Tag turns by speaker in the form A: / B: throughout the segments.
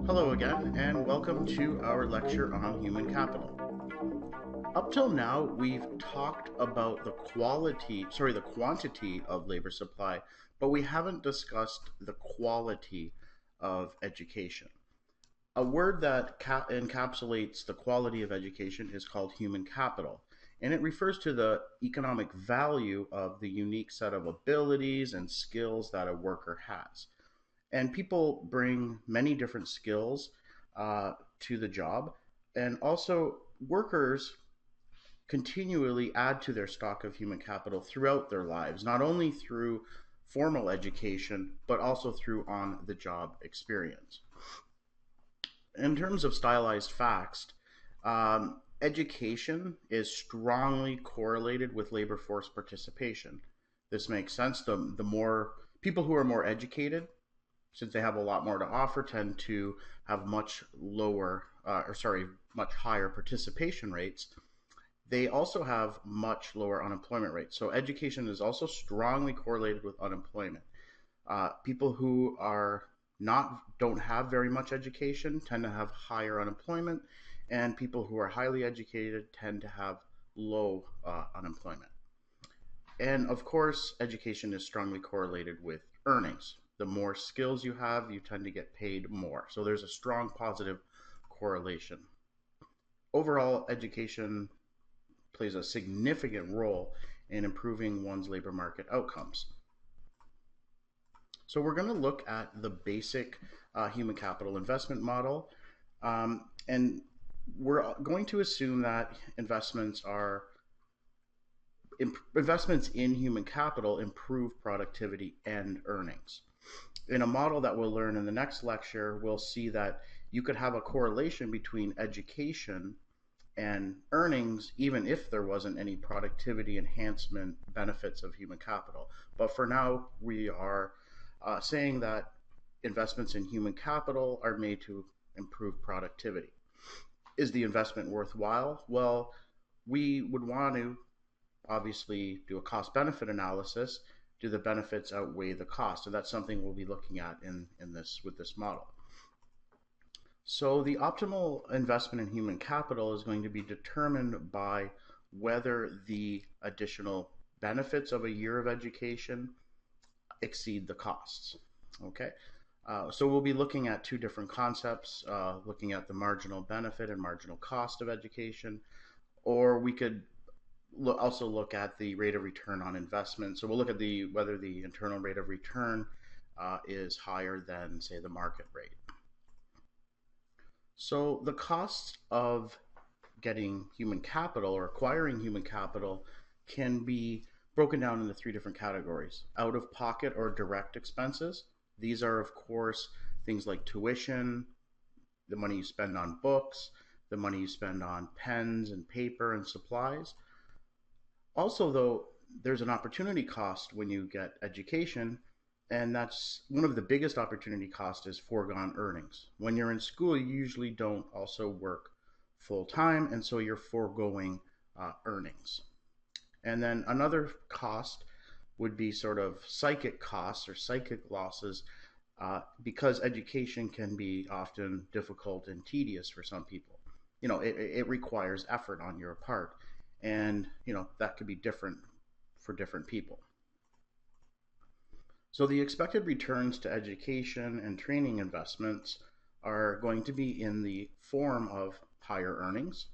A: Hello again, and welcome to our lecture on human capital. Up till now, we've talked about the quantity of labor supply, but we haven't discussed the quality of education. A word that encapsulates the quality of education is called human capital, and it refers to the economic value of the unique set of abilities and skills that a worker has. And people bring many different skills to the job, and also workers continually add to their stock of human capital throughout their lives, not only through formal education, but also through on the job experience. In terms of stylized facts, education is strongly correlated with labor force participation. This makes sense. The more people who are more educated, since they have a lot more to offer, tend to have much higher participation rates. They also have much lower unemployment rates. So education is also strongly correlated with unemployment. People who are not don't have very much education tend to have higher unemployment, and people who are highly educated tend to have low unemployment. And of course, education is strongly correlated with earnings. The more skills you have, you tend to get paid more. So there's a strong positive correlation. Overall, education plays a significant role in improving one's labor market outcomes. So we're going to look at the basic human capital investment model, and we're going to assume that investments in human capital improve productivity and earnings. In a model that we'll learn in the next lecture, we'll see that you could have a correlation between education and earnings, even if there wasn't any productivity enhancement benefits of human capital. But for now, we are saying that investments in human capital are made to improve productivity. Is the investment worthwhile? Well, we would want to obviously do a cost benefit analysis. Do the benefits outweigh the cost? And that's something we'll be looking at with this model. So the optimal investment in human capital is going to be determined by whether the additional benefits of a year of education exceed the costs. Okay, so we'll be looking at two different concepts, looking at the marginal benefit and marginal cost of education, or we could also look at the rate of return on investment. So we'll look at whether the internal rate of return is higher than, say, the market rate. So the cost of getting human capital or acquiring human capital can be broken down into three different categories: out of pocket or direct expenses. These are, of course, things like tuition, the money you spend on books, the money you spend on pens and paper and supplies. Also, though, there's an opportunity cost when you get education, and that's one of the biggest opportunity costs is foregone earnings. When you're in school, you usually don't also work full time, and so you're foregoing earnings. And then another cost would be sort of psychic costs or psychic losses, because education can be often difficult and tedious for some people. It requires effort on your part, and that could be different for different people. So the expected returns to education and training investments are going to be in the form of higher earnings.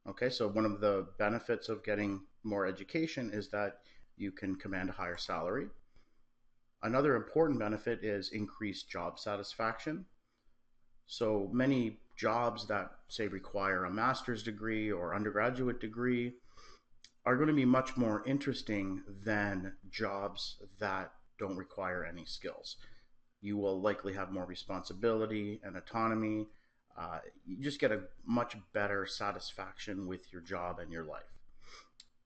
A: Okay, so one of the benefits of getting more education is that you can command a higher salary. Another important benefit is increased job satisfaction. So many jobs that, say, require a master's degree or undergraduate degree are going to be much more interesting than jobs that don't require any skills. You will likely have more responsibility and autonomy. You just get a much better satisfaction with your job and your life.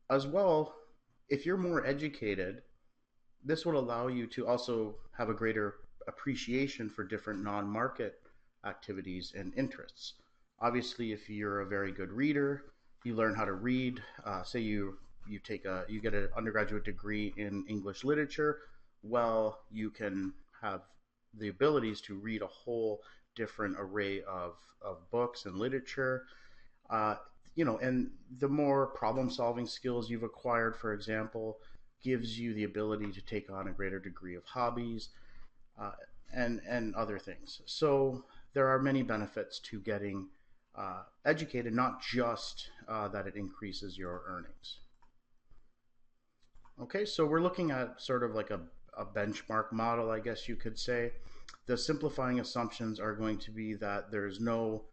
A: As well, if you're more educated, this will allow you to also have a greater appreciation for different non-market activities and interests. Obviously, if you're a very good reader, you learn how to read. Say you get an undergraduate degree in English literature. Well, you can have the abilities to read a whole different array of books and literature. Uh, and the more problem solving skills you've acquired, for example, gives you the ability to take on a greater degree of hobbies, uh, and other things. So there are many benefits to getting educated, not just that it increases your earnings. Okay, so we're looking at sort of like a benchmark model, I guess you could say. The simplifying assumptions are going to be that there's no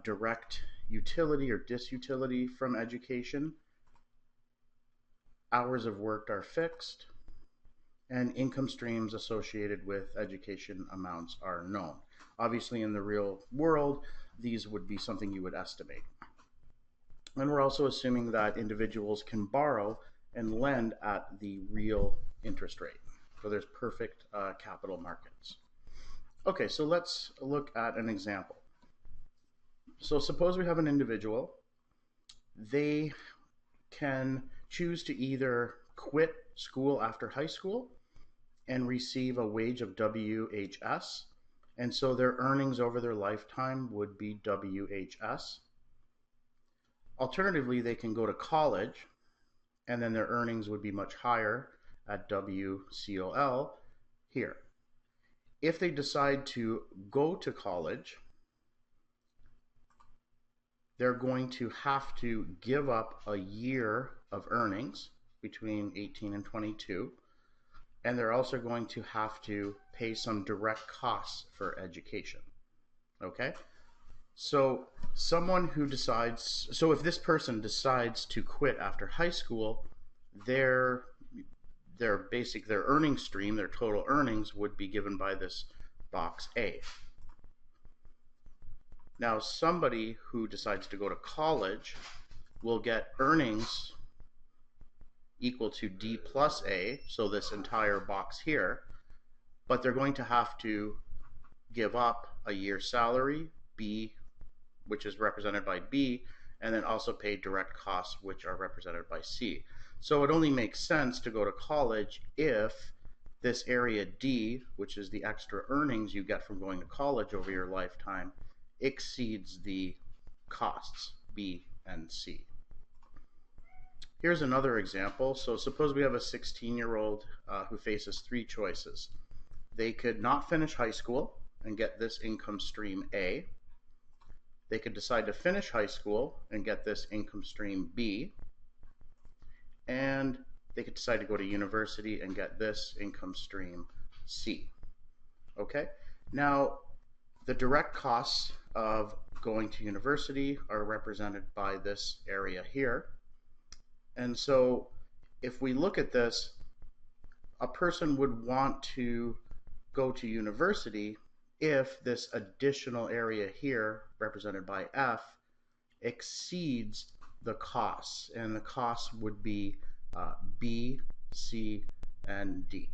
A: direct utility or disutility from education. Hours of work are fixed, and income streams associated with education amounts are known. Obviously, in the real world, these would be something you would estimate. And we're also assuming that individuals can borrow and lend at the real interest rate. So there's perfect capital markets. Okay, so let's look at an example. So suppose we have an individual. They can choose to either quit school after high school and receive a wage of WHS. And so their earnings over their lifetime would be WHS. Alternatively, they can go to college and then their earnings would be much higher at WCOL here. If they decide to go to college, they're going to have to give up a year of earnings between 18 and 22, and they're also going to have to pay some direct costs for education. Okay? So if this person decides to quit after high school, their their earning stream, their total earnings would be given by this box A. Now, somebody who decides to go to college will get earnings equal to D plus A, so this entire box here, but they're going to have to give up a year's salary, B, which is represented by B, and then also pay direct costs, which are represented by C. So it only makes sense to go to college if this area D, which is the extra earnings you get from going to college over your lifetime, exceeds the costs, B and C. Here's another example. So suppose we have a 16-year-old who faces three choices. They could not finish high school and get this income stream A. They could decide to finish high school and get this income stream B. And they could decide to go to university and get this income stream C. Okay? Now, the direct costs of going to university are represented by this area here. And so if we look at this, a person would want to go to university if this additional area here, represented by F, exceeds the costs. And the costs would be B, C, and D.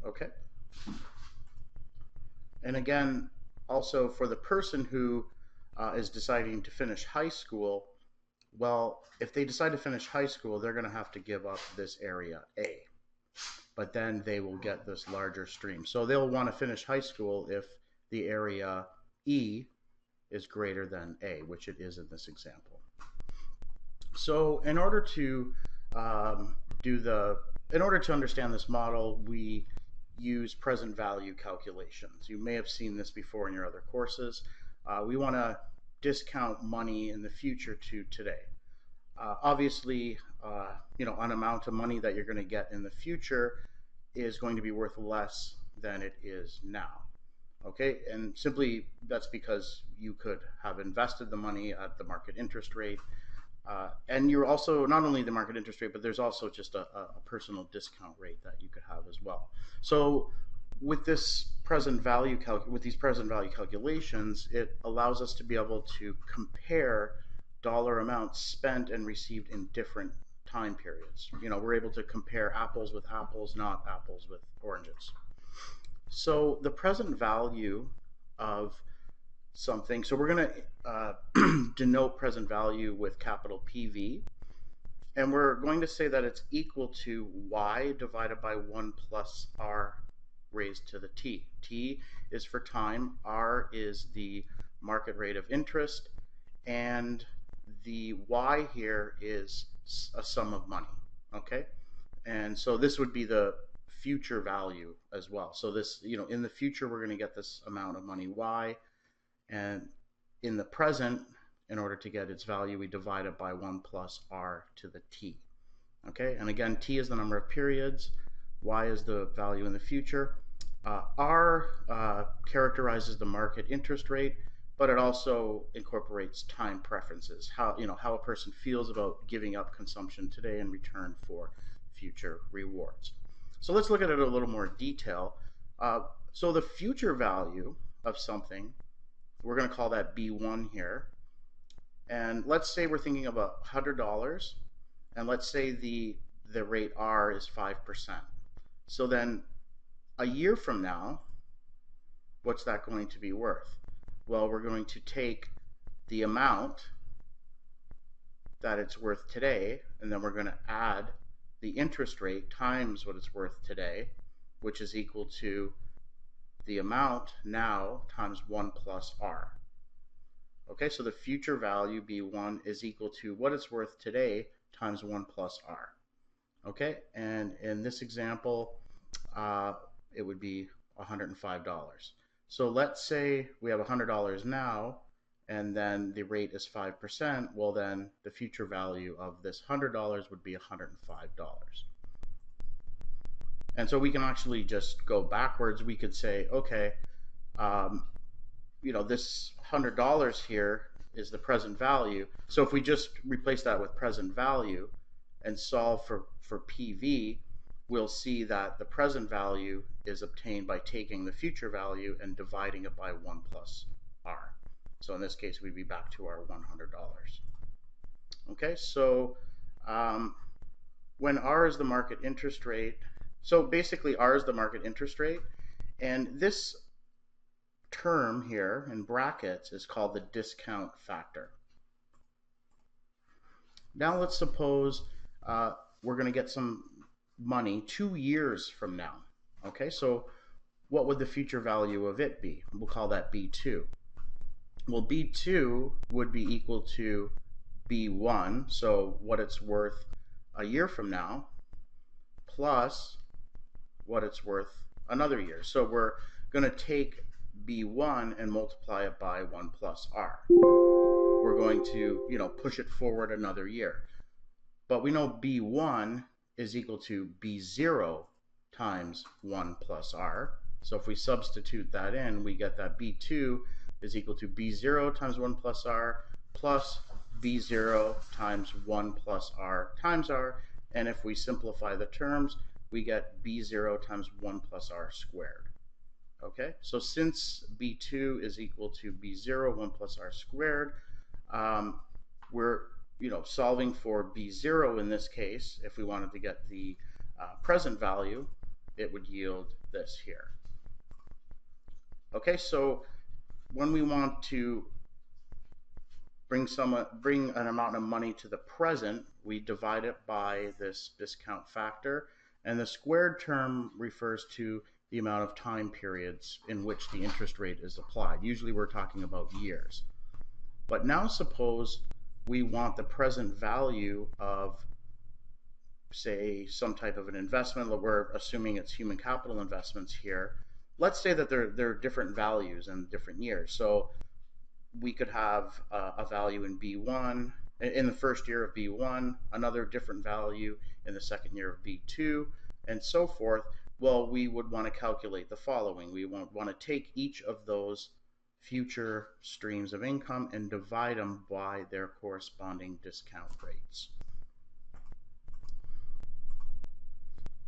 A: Okay? And again, also for the person who is deciding to finish high school, well, if they decide to finish high school, they're going to have to give up this area A. But then they will get this larger stream. So they'll want to finish high school if the area E is greater than A, which it is in this example. So in order to understand this model, we use present value calculations. You may have seen this before in your other courses. We want to discount money in the future to today. Obviously, an amount of money that you're going to get in the future is going to be worth less than it is now. Okay, and simply that's because you could have invested the money at the market interest rate. And you're also not only the market interest rate, but there's also just a personal discount rate that you could have as well. So with these present value calculations, it allows us to be able to compare dollar amounts spent and received in different time periods. We're able to compare apples with apples, not apples with oranges. So the present value of something, so we're going to denote present value with capital PV. And we're going to say that it's equal to y divided by 1 plus r raised to the t. T is for time, r is the market rate of interest, and the y here is a sum of money. Okay? And so this would be the future value as well. So this, in the future, we're going to get this amount of money y, and in the present, in order to get its value, we divide it by 1 plus r to the t. Okay, and again, t is the number of periods, y is the value in the future. R characterizes the market interest rate, but it also incorporates time preferences, how a person feels about giving up consumption today in return for future rewards. So let's look at it in a little more detail. So the future value of something, we're going to call that B1 here. And let's say we're thinking of $100, and let's say the rate R is 5%. So then a year from now, what's that going to be worth? Well, we're going to take the amount that it's worth today, and then we're going to add the interest rate times what it's worth today, which is equal to the amount now times 1 plus R. Okay, so the future value, B1, is equal to what it's worth today times 1 plus R. Okay, and in this example, it would be $105. So let's say we have $100 now, and then the rate is 5%. Well, then the future value of this $100 would be $105. And so we can actually just go backwards. We could say, okay, this $100 here is the present value. So if we just replace that with present value and solve for PV, we'll see that the present value is obtained by taking the future value and dividing it by 1 plus R. So in this case, we'd be back to our $100. Okay, so when R is the market interest rate, so basically R is the market interest rate, and this term here in brackets is called the discount factor. Now let's suppose we're going to get some money 2 years from now. Okay, so what would the future value of it be? We'll call that B2. Well, B2 would be equal to B1, so what it's worth a year from now, plus what it's worth another year. So we're going to take B1 and multiply it by 1 plus R. We're going to, push it forward another year. But we know B1 is equal to B0 times 1 plus R. So if we substitute that in, we get that B2 is equal to B0 times 1 plus R plus B0 times 1 plus R times R. And if we simplify the terms, we get B0 times 1 plus R squared. Okay, so since B2 is equal to B0, 1 plus R squared, we're solving for B0 in this case. If we wanted to get the present value, it would yield this here. Okay, so when we want to bring an amount of money to the present, we divide it by this discount factor, and the squared term refers to the amount of time periods in which the interest rate is applied. Usually we're talking about years. But now suppose we want the present value of, say, some type of an investment. We're assuming it's human capital investments here. Let's say that there are different values in different years. So we could have a value in B1, in the first year of B1, another different value in the second year of B2, and so forth. Well, we would want to calculate the following. We want to take each of those future streams of income and divide them by their corresponding discount rates.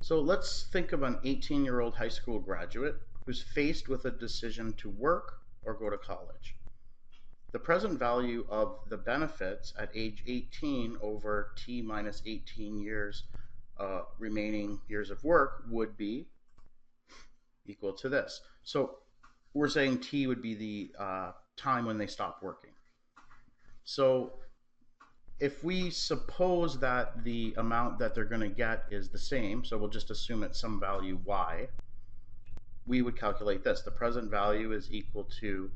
A: So let's think of an 18-year-old high school graduate who's faced with a decision to work or go to college. The present value of the benefits at age 18 over t minus 18 years remaining years of work would be equal to this. So we're saying t would be the time when they stop working. So if we suppose that the amount that they're going to get is the same, so we'll just assume it's some value y, we would calculate this. The present value is equal to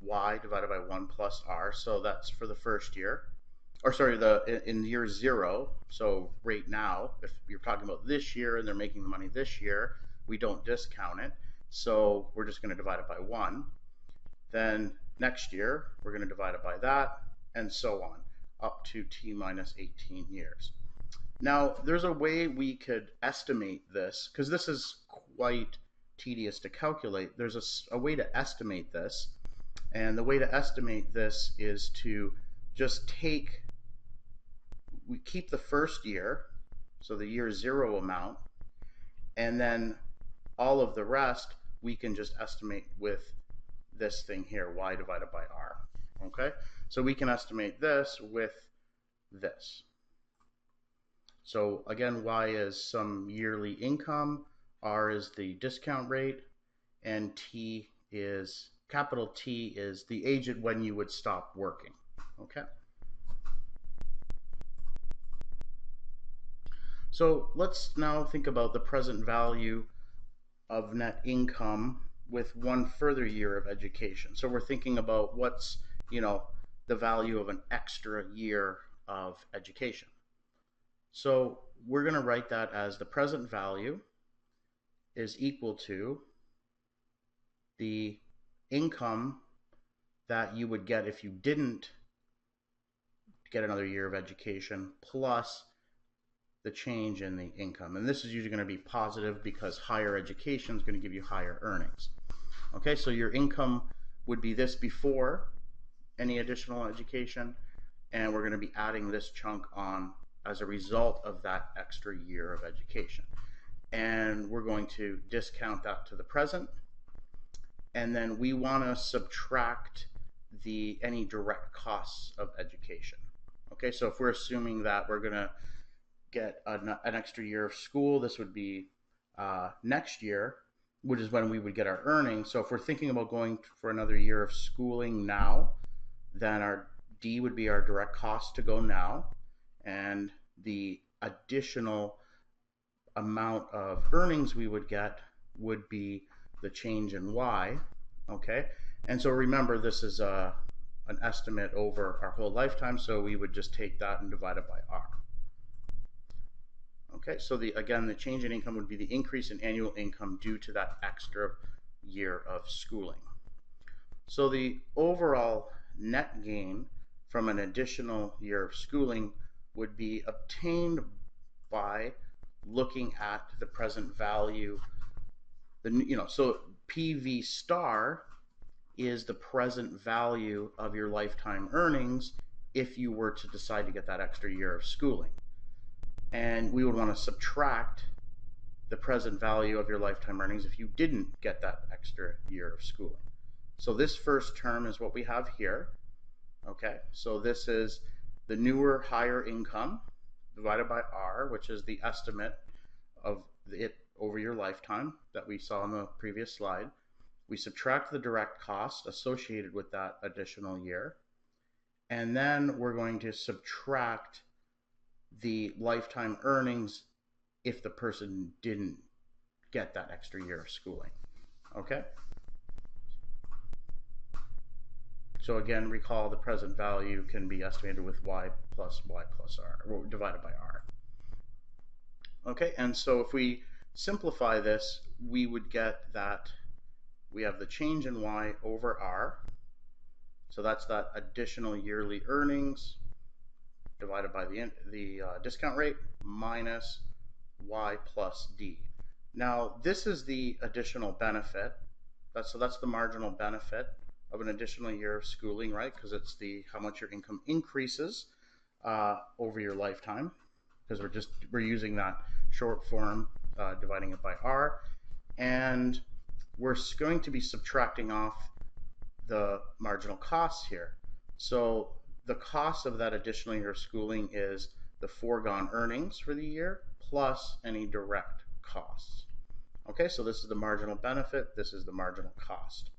A: y divided by 1 plus r. So that's for the first year. Or sorry, in year 0. So right now, if you're talking about this year and they're making the money this year, we don't discount it. So we're just going to divide it by 1. Then next year, we're going to divide it by that, and so on, up to t minus 18 years. Now, there's a way we could estimate this, because this is quite tedious to calculate. There's a way to estimate this, and the way to estimate this is to just we keep the first year, so the year 0 amount, and then all of the rest we can just estimate with this thing here, y divided by r. Okay, so we can estimate this with this. So again, y is some yearly income, r is the discount rate, and t is, capital T is the age at when you would stop working. Okay. So let's now think about the present value of net income with one further year of education. So we're thinking about what's, the value of an extra year of education. So we're going to write that as the present value is equal to the income that you would get if you didn't get another year of education plus the change in the income. And this is usually going to be positive because higher education is going to give you higher earnings. Okay, so your income would be this before any additional education, and we're going to be adding this chunk on as a result of that extra year of education. And we're going to discount that to the present, and then we want to subtract any direct costs of education. Okay, so if we're assuming that we're going to get an extra year of school, this would be next year, which is when we would get our earnings. So if we're thinking about going for another year of schooling now, then our D would be our direct cost to go now, and the additional amount of earnings we would get would be the change in Y. Okay, and so remember, this is an estimate over our whole lifetime, so we would just take that and divide it by R. Okay, so again, the change in income would be the increase in annual income due to that extra year of schooling. So the overall net gain from an additional year of schooling would be obtained by looking at the present value. So PV star is the present value of your lifetime earnings if you were to decide to get that extra year of schooling. And we would want to subtract the present value of your lifetime earnings if you didn't get that extra year of schooling. So this first term is what we have here. Okay, so this is the newer, higher income divided by R, which is the estimate of it over your lifetime that we saw in the previous slide. We subtract the direct cost associated with that additional year, and then we're going to subtract the lifetime earnings if the person didn't get that extra year of schooling. Okay? So again, recall the present value can be estimated with y plus r, or divided by r. Okay, and so if we simplify this, we would get that we have the change in y over r. So that's that additional yearly earnings divided by the discount rate minus y plus d. Now this is the additional benefit. So that's the marginal benefit of an additional year of schooling, right? Because it's how much your income increases over your lifetime, because we're using that short form, dividing it by r, and we're going to be subtracting off the marginal costs here. So the cost of that additional year of schooling is the foregone earnings for the year plus any direct costs. Okay, so this is the marginal benefit, this is the marginal cost.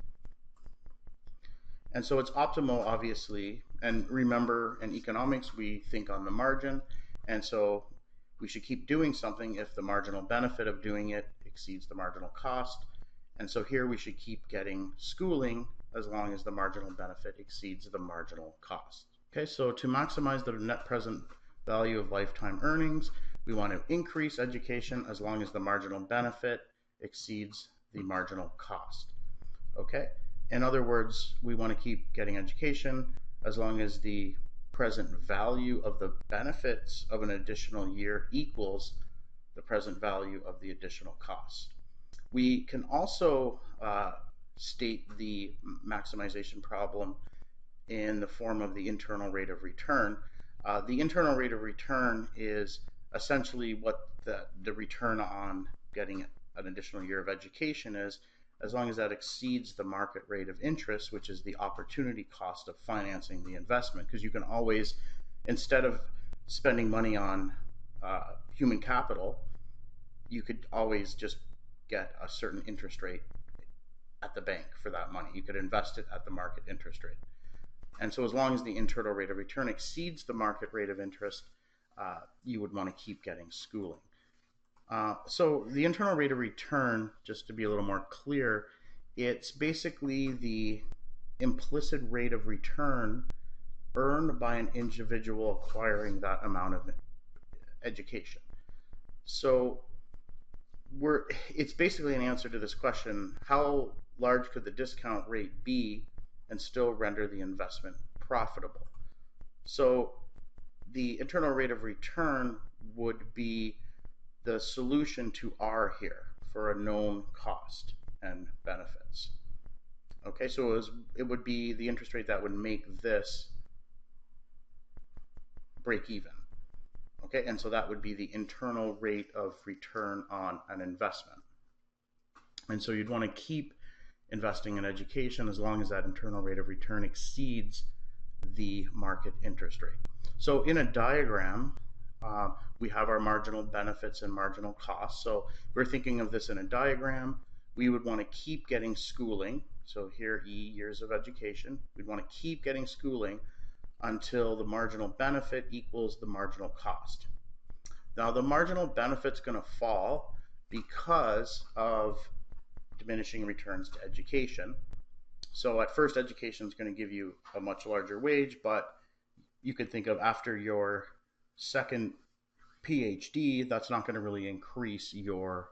A: And so it's optimal, obviously. And remember, in economics, we think on the margin. And so we should keep doing something if the marginal benefit of doing it exceeds the marginal cost. And so here we should keep getting schooling as long as the marginal benefit exceeds the marginal cost. Okay, so to maximize the net present value of lifetime earnings, we want to increase education as long as the marginal benefit exceeds the marginal cost. Okay, in other words, we want to keep getting education as long as the present value of the benefits of an additional year equals the present value of the additional cost. We can also state the maximization problem in the form of the internal rate of return. The internal rate of return is essentially what the return on getting an additional year of education is, as long as that exceeds the market rate of interest, which is the opportunity cost of financing the investment. Because you can always, instead of spending money on human capital, you could always just get a certain interest rate at the bank for that money. You could invest it at the market interest rate. And so as long as the internal rate of return exceeds the market rate of interest, you would want to keep getting schooling. So the internal rate of return, just to be a little more clear, it's basically the implicit rate of return earned by an individual acquiring that amount of education. So it's basically an answer to this question: how large could the discount rate be and still render the investment profitable? So the internal rate of return would be the solution to R here for a known cost and benefits. Okay, so it would be the interest rate that would make this break even. Okay, and so that would be the internal rate of return on an investment. And so you'd want to keep investing in education as long as that internal rate of return exceeds the market interest rate. So in a diagram, we have our marginal benefits and marginal costs. So if we're thinking of this in a diagram, we would want to keep getting schooling. So here, E, years of education. We'd want to keep getting schooling until the marginal benefit equals the marginal cost. Now the marginal benefit's going to fall because of diminishing returns to education. So at first, education is going to give you a much larger wage, but you could think of after your second PhD, that's not going to really increase your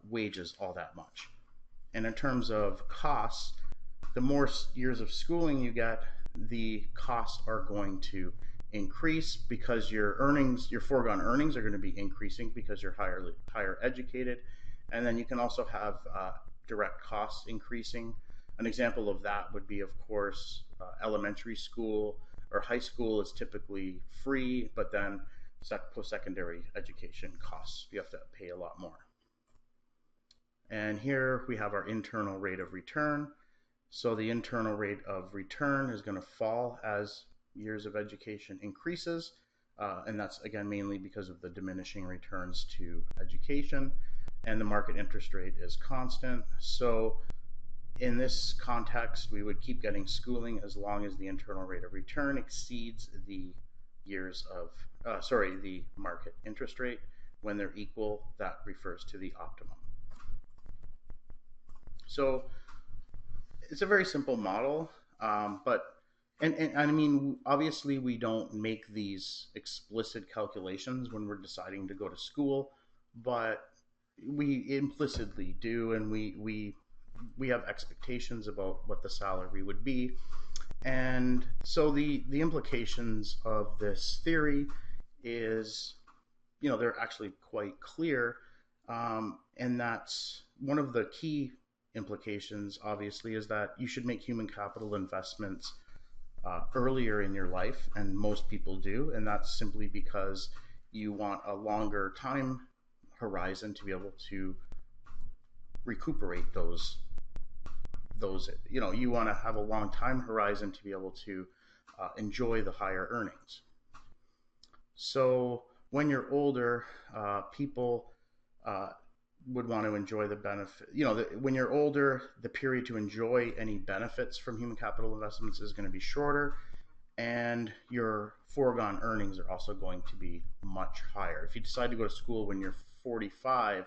A: wages all that much. And in terms of costs, the more years of schooling you get, the costs are going to increase because your earnings, your foregone earnings, are going to be increasing because you're higher educated. And then you can also have direct costs increasing. An example of that would be, of course, elementary school or high school is typically free, but then post-secondary education costs. You have to pay a lot more. And here we have our internal rate of return. So the internal rate of return is going to fall as years of education increases. And that's, again, mainly because of the diminishing returns to education. And the market interest rate is constant. So in this context, we would keep getting schooling as long as the internal rate of return exceeds the the market interest rate. When they're equal, that refers to the optimum. So it's a very simple model, and I mean, obviously we don't make these explicit calculations when we're deciding to go to school, but we implicitly do, and we have expectations about what the salary would be. And so the implications of this theory is, they're actually quite clear. And that's one of the key implications, obviously, is that you should make human capital investments earlier in your life, and most people do. And that's simply because you want a longer time horizon to be able to recuperate those you want to have a long time horizon to be able to enjoy the higher earnings. So when you're older, people would want to enjoy the benefit. When you're older, the period to enjoy any benefits from human capital investments is going to be shorter, and your foregone earnings are also going to be much higher. If you decide to go to school when you're 45,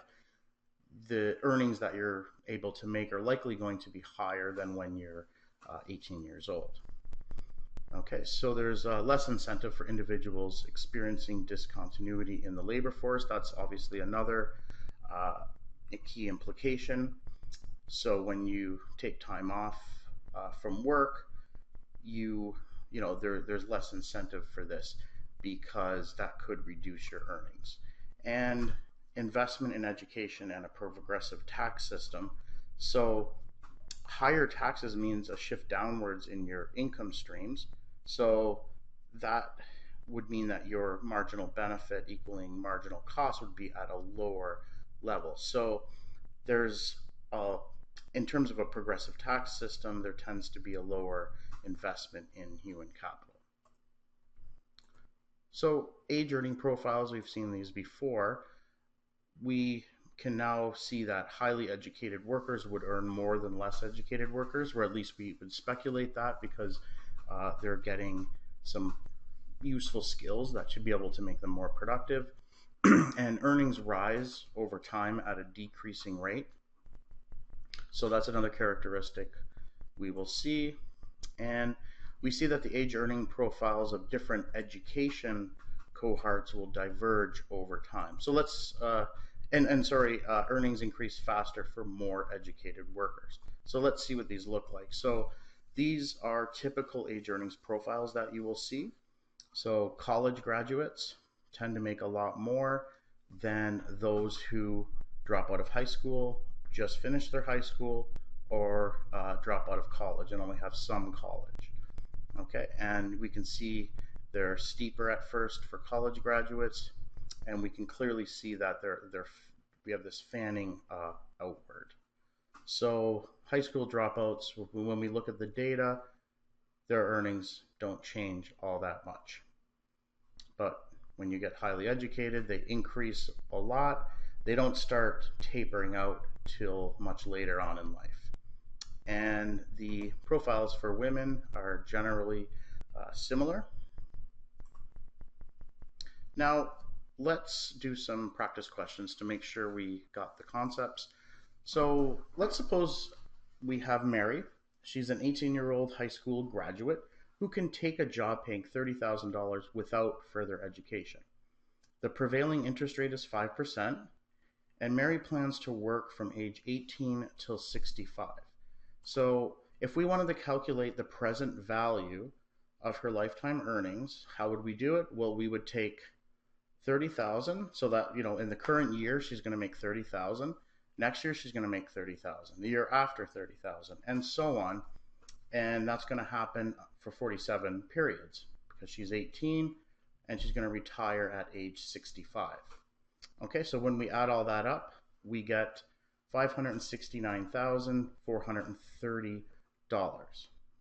A: the earnings that you're able to make are likely going to be higher than when you're 18 years old. Okay, so there's less incentive for individuals experiencing discontinuity in the labor force. That's obviously another uh, key implication. So when you take time off from work, you there's less incentive for this because that could reduce your earnings. And investment in education and a progressive tax system. So higher taxes means a shift downwards in your income streams. So that would mean that your marginal benefit equaling marginal cost would be at a lower level. So there's a, in terms of a progressive tax system, there tends to be a lower investment in human capital. So age earning profiles, we've seen these before. We can now see that highly educated workers would earn more than less educated workers, or at least we would speculate that because they're getting some useful skills that should be able to make them more productive. And earnings rise over time at a decreasing rate. So that's another characteristic we will see. And we see that the age earning profiles of different education cohorts will diverge over time. So earnings increase faster for more educated workers. So let's see what these look like. So these are typical age earnings profiles that you will see. So college graduates tend to make a lot more than those who drop out of high school, just finish their high school, or drop out of college and only have some college. Okay, and we can see they're steeper at first for college graduates, and we can clearly see that we have this fanning outward. So high school dropouts, when we look at the data, their earnings don't change all that much. But when you get highly educated, they increase a lot. They don't start tapering out till much later on in life. And the profiles for women are generally similar. Now, let's do some practice questions to make sure we got the concepts. So let's suppose we have Mary. She's an 18-year-old high school graduate who can take a job paying $30,000 without further education. The prevailing interest rate is 5%, and Mary plans to work from age 18 till 65. So if we wanted to calculate the present value of her lifetime earnings, how would we do it? Well, we would take 30,000, so that in the current year she's going to make 30,000. Next year she's going to make 30,000. The year after 30,000, and so on. And that's going to happen for 47 periods because she's 18 and she's going to retire at age 65. Okay, so when we add all that up, we get $569,430.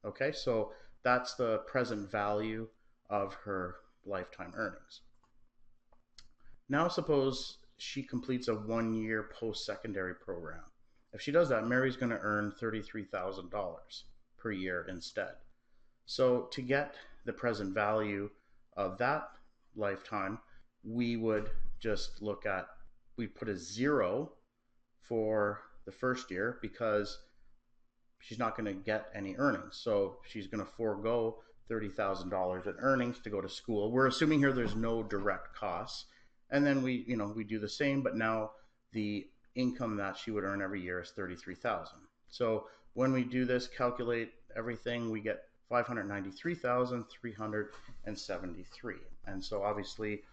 A: Okay, so that's the present value of her lifetime earnings. Now suppose she completes a 1-year post-secondary program. If she does that, Mary's going to earn $33,000 per year instead. So to get the present value of that lifetime, we would just we'd put a 0 for the first year because she's not going to get any earnings. So she's going to forego $30,000 in earnings to go to school. We're assuming here there's no direct costs. And then we do the same, but now the income that she would earn every year is $33,000. So when we do this, calculate everything, we get $593,373. And so obviously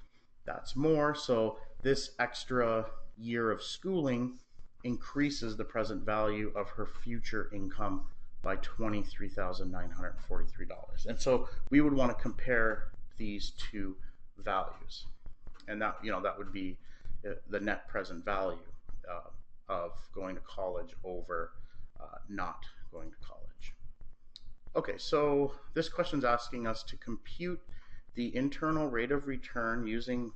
A: that's more. So this extra year of schooling increases the present value of her future income by $23,943. And so we would want to compare these two values. And that would be the net present value of going to college over not going to college. Okay, so this question's asking us to compute the internal rate of return using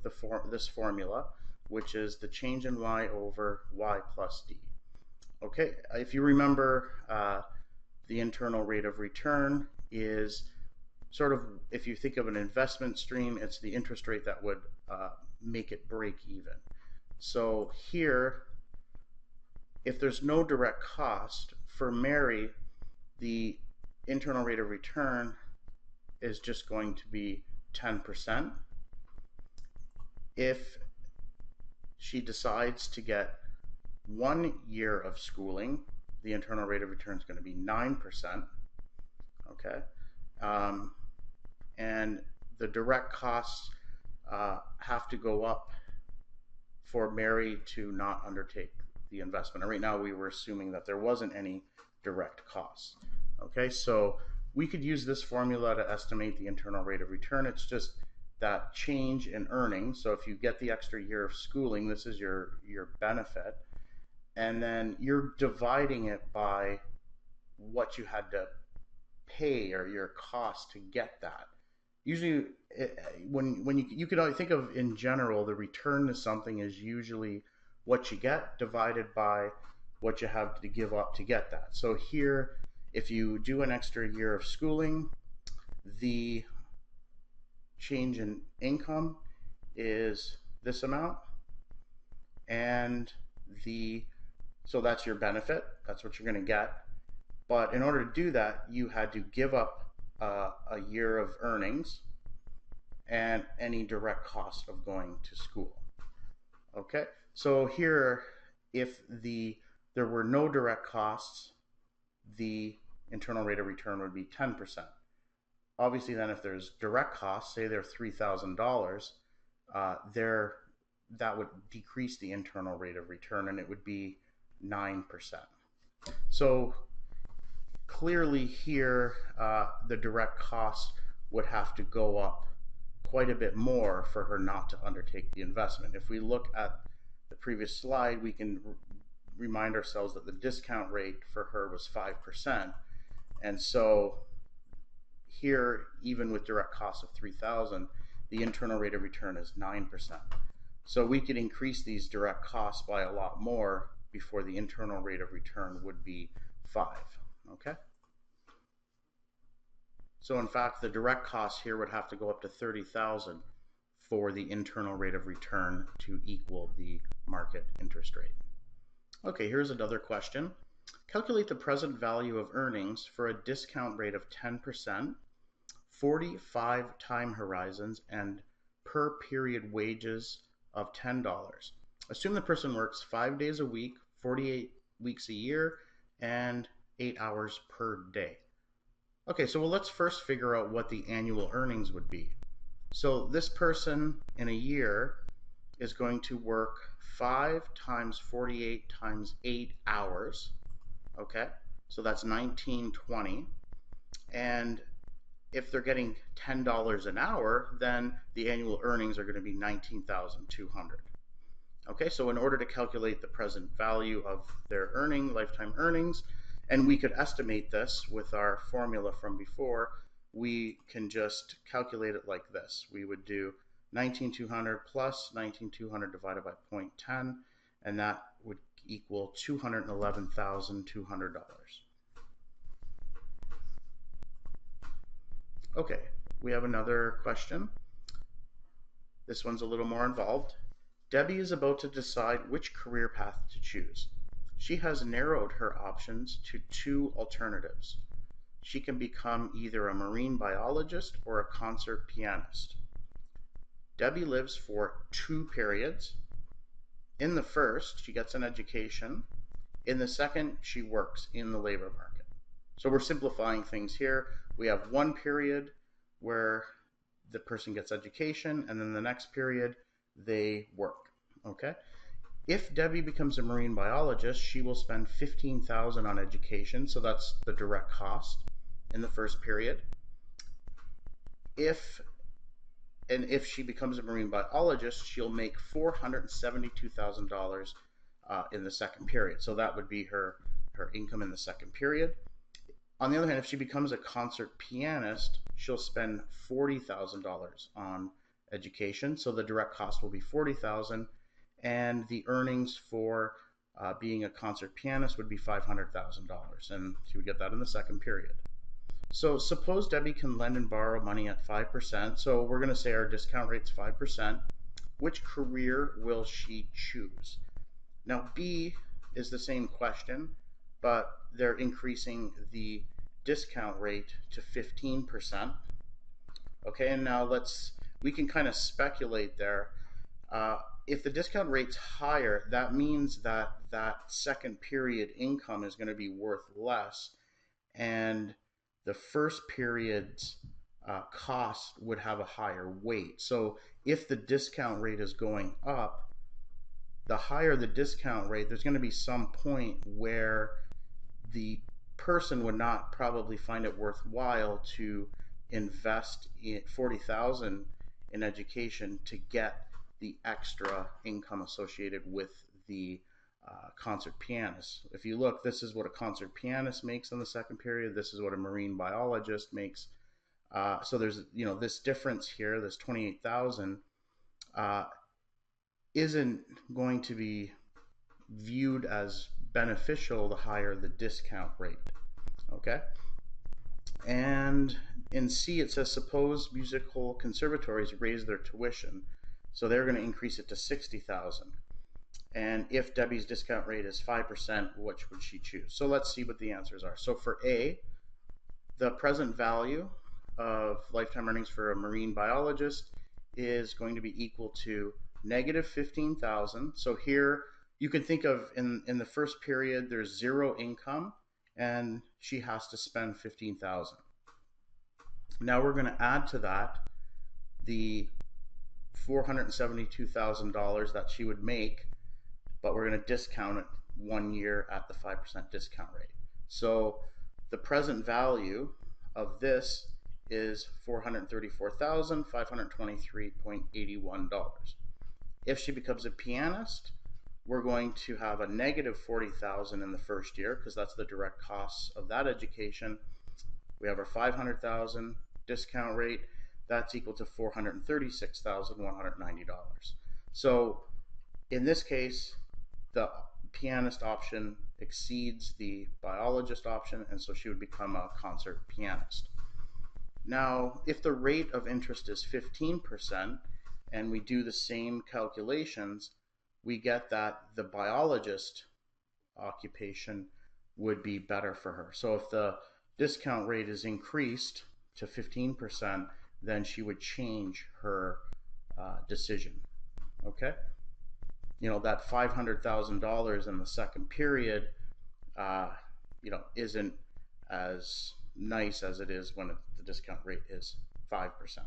A: this formula which is the change in y over y plus d. Okay, if you remember, the internal rate of return is sort of, if you think of an investment stream, it's the interest rate that would make it break even. So here, if there's no direct cost, for Mary, the internal rate of return is just going to be 10%. If she decides to get 1 year of schooling, the internal rate of return is going to be 9%. Okay, and the direct costs have to go up for Mary to not undertake the investment. And right now we were assuming that there wasn't any direct costs. Okay, so we could use this formula to estimate the internal rate of return. It's just that change in earnings. So if you get the extra year of schooling, this is your benefit. And then you're dividing it by what you had to pay or your cost to get that. Usually, when you can think of, in general, the return to something is usually what you get divided by what you have to give up to get that. So here, if you do an extra year of schooling, the change in income is this amount, and so that's your benefit. That's what you're going to get. But in order to do that, you had to give up a year of earnings and any direct cost of going to school. Okay, so here, if there were no direct costs, the internal rate of return would be 10%. Obviously, then if there's direct costs, say they're $3,000, that would decrease the internal rate of return, and it would be 9%. So clearly here, the direct cost would have to go up quite a bit more for her not to undertake the investment. If we look at the previous slide, we can remind ourselves that the discount rate for her was 5%. And so here, even with direct costs of $3,000, the internal rate of return is 9%. So we could increase these direct costs by a lot more before the internal rate of return would be 5. Okay? So in fact, the direct cost here would have to go up to $30,000 for the internal rate of return to equal the market interest rate. Okay, here's another question. Calculate the present value of earnings for a discount rate of 10%, 45 time horizons, and per period wages of $10. Assume the person works 5 days a week, 48 weeks a year, and 8 hours per day. Okay, so let's first figure out what the annual earnings would be. So this person in a year is going to work 5 times 48 times 8 hours. Okay, so that's 1920. And if they're getting $10 an hour, then the annual earnings are going to be $19,200. Okay, so in order to calculate the present value of their lifetime earnings, and we could estimate this with our formula from before, we can just calculate it like this. We would do 19,200 plus 19,200 divided by 0.10, and that would equal $211,200. Okay, we have another question. This one's a little more involved. Debbie is about to decide which career path to choose. She has narrowed her options to 2 alternatives. She can become either a marine biologist or a concert pianist. Debbie lives for 2 periods. In the first, she gets an education. In the second, she works in the labor market. So we're simplifying things here. We have 1 period where the person gets education, and then the next period they work. Okay? If Debbie becomes a marine biologist, she will spend $15,000 on education, so that's the direct cost in the first period. If she becomes a marine biologist, she'll make $472,000 in the second period. So that would be her income in the second period. On the other hand, if she becomes a concert pianist, she'll spend $40,000 on education. So the direct cost will be $40,000. and the earnings for being a concert pianist would be $500,000, and she would get that in the second period. So suppose Debbie can lend and borrow money at 5%. So we're going to say our discount rate's 5%. Which career will she choose? Now, B is the same question, but they're increasing the discount rate to 15%. Okay, and now we can kind of speculate there. Uh, if the discount rate's higher, that means that that second period income is going to be worth less, and the first period's cost would have a higher weight. So if the discount rate is going up, the higher the discount rate, there's going to be some point where the person would not probably find it worthwhile to invest in 40,000 in education to get the extra income associated with the concert pianist. If you look, this is what a concert pianist makes in the second period. This is what a marine biologist makes. So there's this difference here. This 28,000 isn't going to be viewed as beneficial the higher the discount rate. Okay? And in C, it says, suppose musical conservatories raise their tuition. So they're going to increase it to 60,000. And if Debbie's discount rate is 5%, which would she choose? So let's see what the answers are. So for A, the present value of lifetime earnings for a marine biologist is going to be equal to negative 15,000. So here you can think of in the first period, there's zero income and she has to spend 15,000. Now we're going to add to that the $472,000 that she would make, but we're going to discount it 1 year at the 5% discount rate. So the present value of this is $434,523.81. If she becomes a pianist, we're going to have a negative 40,000 in the first year because that's the direct costs of that education. We have our 500,000 discount rate. That's equal to $436,190. So in this case, the pianist option exceeds the biologist option, and so she would become a concert pianist. Now, if the rate of interest is 15%, and we do the same calculations, we get that the biologist occupation would be better for her. So if the discount rate is increased to 15%, then she would change her decision. Okay? That $500,000 in the second period, isn't as nice as it is when the discount rate is 5%.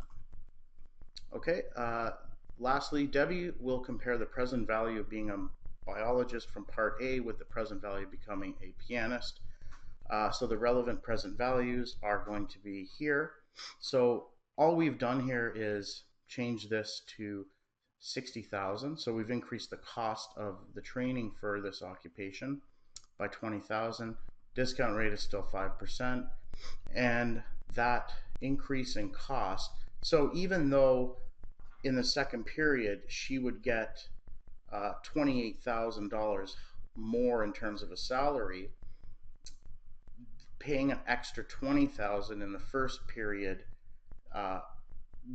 A: Okay, lastly, Debbie will compare the present value of being a biologist from part A with the present value of becoming a pianist. So the relevant present values are going to be here. So all we've done here is change this to 60,000. So we've increased the cost of the training for this occupation by 20,000. Discount rate is still 5%. And that increase in cost, so even though in the second period she would get $28,000 more in terms of a salary, paying an extra 20,000 in the first period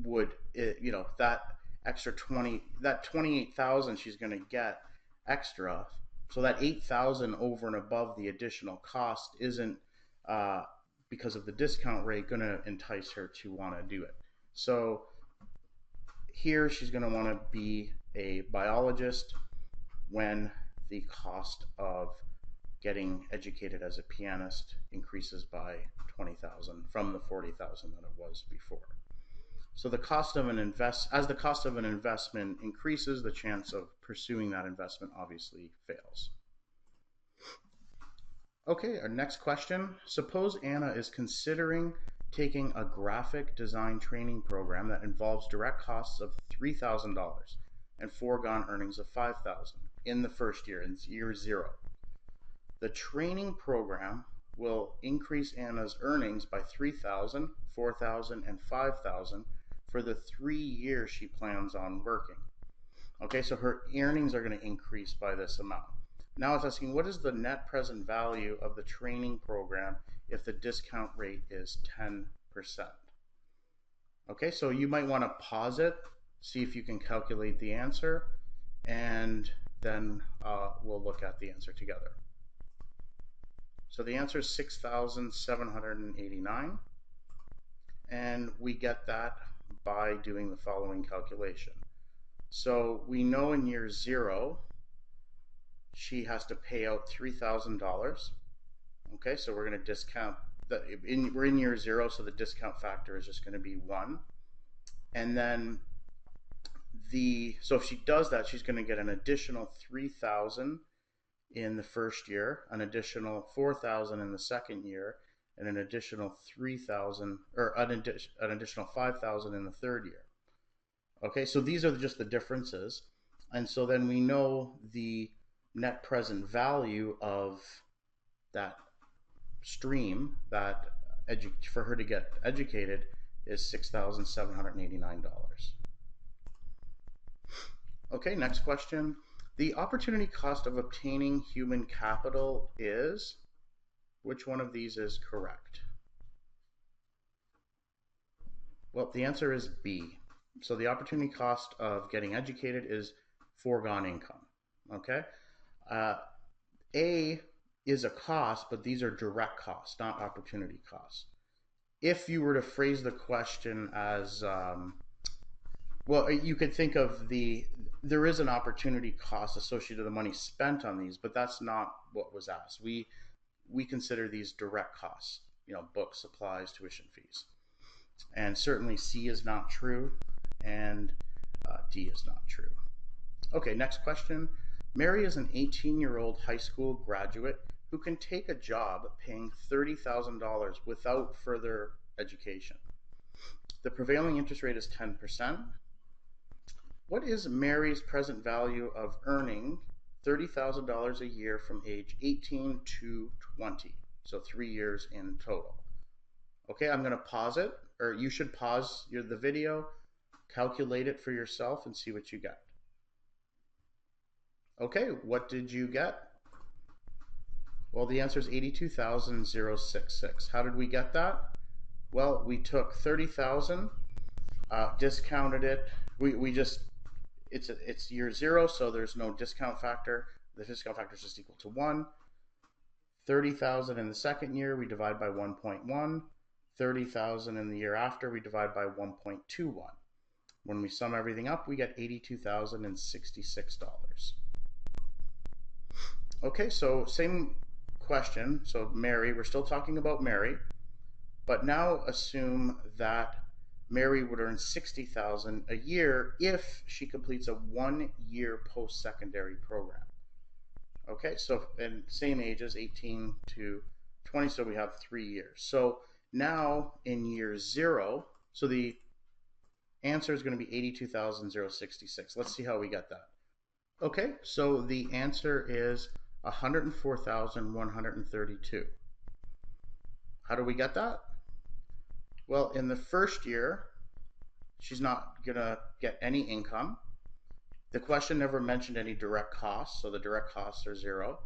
A: would, that extra 28,000 she's going to get extra. So that 8,000 over and above the additional cost isn't because of the discount rate going to entice her to want to do it. So here she's going to want to be a biologist when the cost of getting educated as a pianist increases by 20,000 from the 40,000 that it was before. So the cost of as the cost of an investment increases, the chance of pursuing that investment obviously fails. Okay, our next question. Suppose Anna is considering taking a graphic design training program that involves direct costs of $3,000 and foregone earnings of $5,000 in the first year, in year 0. The training program will increase Anna's earnings by $3,000, $4,000, and $5,000 for the 3 years she plans on working. Okay, so her earnings are going to increase by this amount. Now it's asking, what is the net present value of the training program if the discount rate is 10%? Okay, so you might want to pause it, see if you can calculate the answer, and then we'll look at the answer together. So the answer is 6,789, and we get that by doing the following calculation. So we know in year 0, she has to pay out $3,000. Okay, so we're going to discount, we're in year 0, so the discount factor is just going to be 1. And then so if she does that, she's going to get an additional 3,000 in the first year, an additional 4,000 in the second year, and an additional 3,000, or an additional 5,000 in the third year. Okay, so these are just the differences. And so then we know the net present value of that stream, that for her to get educated, is $6,789. Okay, next question. The opportunity cost of obtaining human capital is, which one of these is correct? Well, the answer is B. So the opportunity cost of getting educated is foregone income. Okay? A is a cost, but these are direct costs, not opportunity costs. If you were to phrase the question as, well, you could think of there is an opportunity cost associated with the money spent on these, but that's not what was asked. We consider these direct costs, books, supplies, tuition fees. And certainly C is not true, and D is not true. Okay, next question. Mary is an 18-year-old high school graduate who can take a job paying $30,000 without further education. The prevailing interest rate is 10%. What is Mary's present value of earning $30,000 a year from age 18 to 20? So 3 years in total. Okay, I'm going to pause it, or you should pause the video, calculate it for yourself, and see what you get. Okay, what did you get? Well, the answer is 82,066. How did we get that? Well, we took 30,000, discounted it. It's year 0, so there's no discount factor. The discount factor is just equal to 1. 30,000 in the second year, we divide by 1.1. 30,000 in the year after, we divide by 1.21. When we sum everything up, we get $82,066. Okay, so same question. So Mary, we're still talking about Mary, but now assume that Mary would earn $60,000 a year if she completes a 1-year post-secondary program. Okay, so and same ages, 18 to 20, so we have 3 years. So now in year 0, so the answer is going to be 82,066. Let's see how we get that. Okay, so the answer is 104,132. How do we get that? Well, in the first year, she's not going to get any income. The question never mentioned any direct costs, so the direct costs are 0.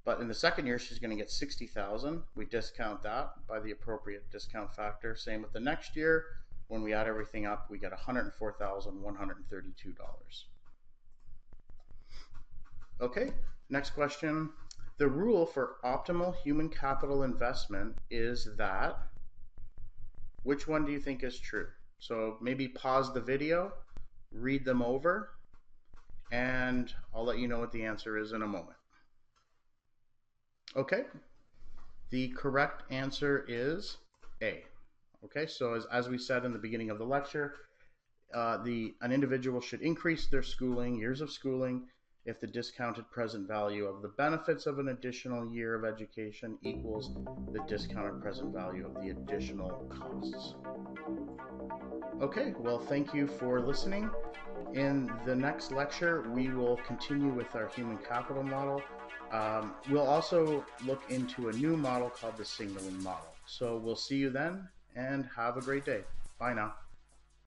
A: But in the second year, she's going to get 60,000. We discount that by the appropriate discount factor. Same with the next year. When we add everything up, we get $104,132. Okay, next question. The rule for optimal human capital investment is that, which one do you think is true? So maybe pause the video, read them over, and I'll let you know what the answer is in a moment. Okay, the correct answer is A. Okay, so as we said in the beginning of the lecture, an individual should increase their schooling, years of schooling, if the discounted present value of the benefits of an additional year of education equals the discounted present value of the additional costs. Okay, well, thank you for listening. In the next lecture, we will continue with our human capital model. We'll also look into a new model called the signaling model. So we'll see you then, and have a great day. Bye now.